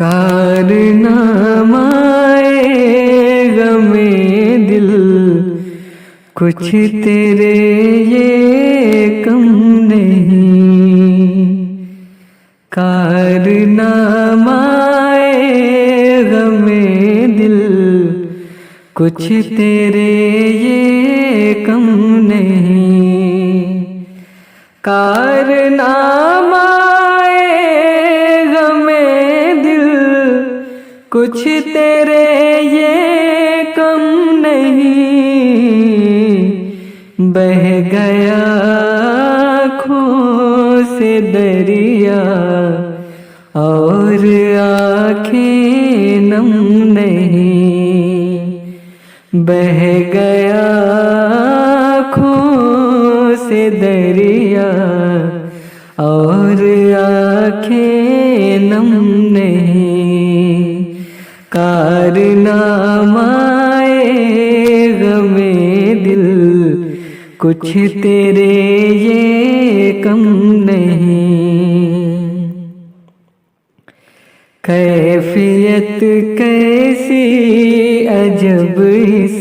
کارنامۂ غمِ دل کچھ تیرے یہ کم نہیں، کارنامۂ غمِ دل کچھ تیرے یہ کم نہیں، کارنامۂ غمِ دل کچھ تیرے یہ کم نہیں، بہہ گیا آنکھوں سے دریا اور آنکھیں نم نہیں، بہہ گیا آنکھوں سے دریا اور آنکھیں نم نہیں، کارنامۂ غمِ دل کچھ تیرے یہ کم نہیں، کیفیت کیسی عجب اس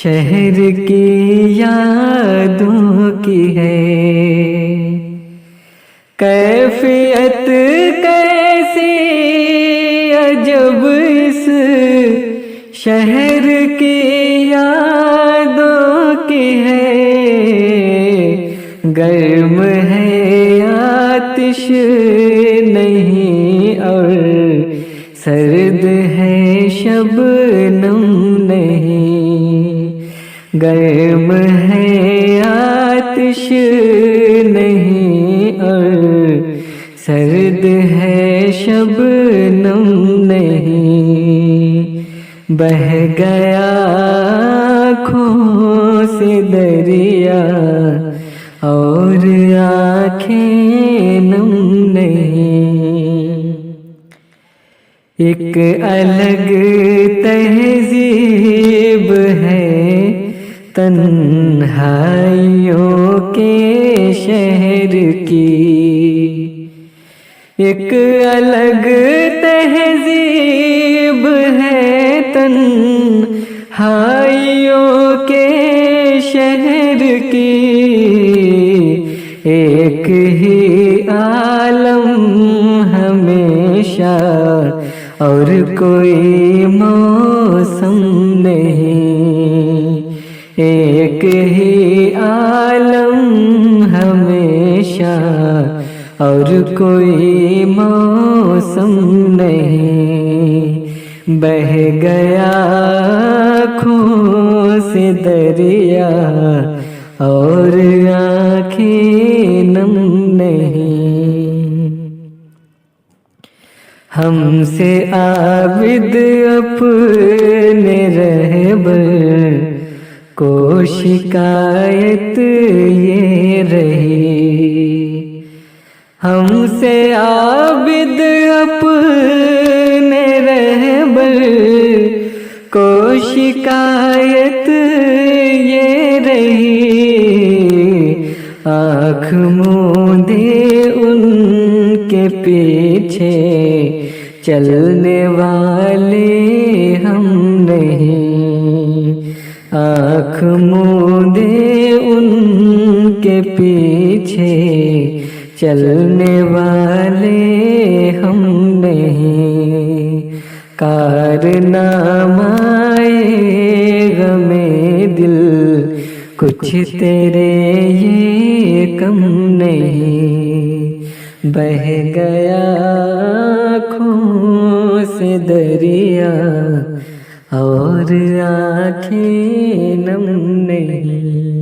شہر کی یادوں کی ہے، کیفیت کیسی عجب اس شہر کی یادوں کی ہے، گرم ہے آتش نہیں اور سرد ہے شبنم نہیں، گرم ہے آتش نہیں اور سرد ہے شبنم نہیں، بہہ گیا آنکھوں سے دریا اور آنکھیں نم نہیں، ایک الگ تہذیب ہے تنہائیوں کے شہر کی، ایک الگ تہذیب ہے تنہائیوں کے شہر کی، ایک ہی عالم ہمیشہ اور کوئی موسم نہیں، ایک ہی عالم ہمیشہ اور کوئی موسم نہیں، بہہ گیا آنکھوں سے دریا اور آنکھیں نم نہیں، ہم سے عابد اپنے رہبر کو شکایت یہ رہی، ہم سے عابد اپنے رہبر کو شکایت یہ رہی، آنکھ موندے ان کے پیچھے چلنے والے ہم نہیں، آنکھ موندے ان کے پیچھے چلنے والے ہم نہیں، کارنامۂ غمِ دل کچھ تیرے یہ کم نہیں، بہہ گیا آنکھوں سے دریا اور آنکھیں نم نہیں۔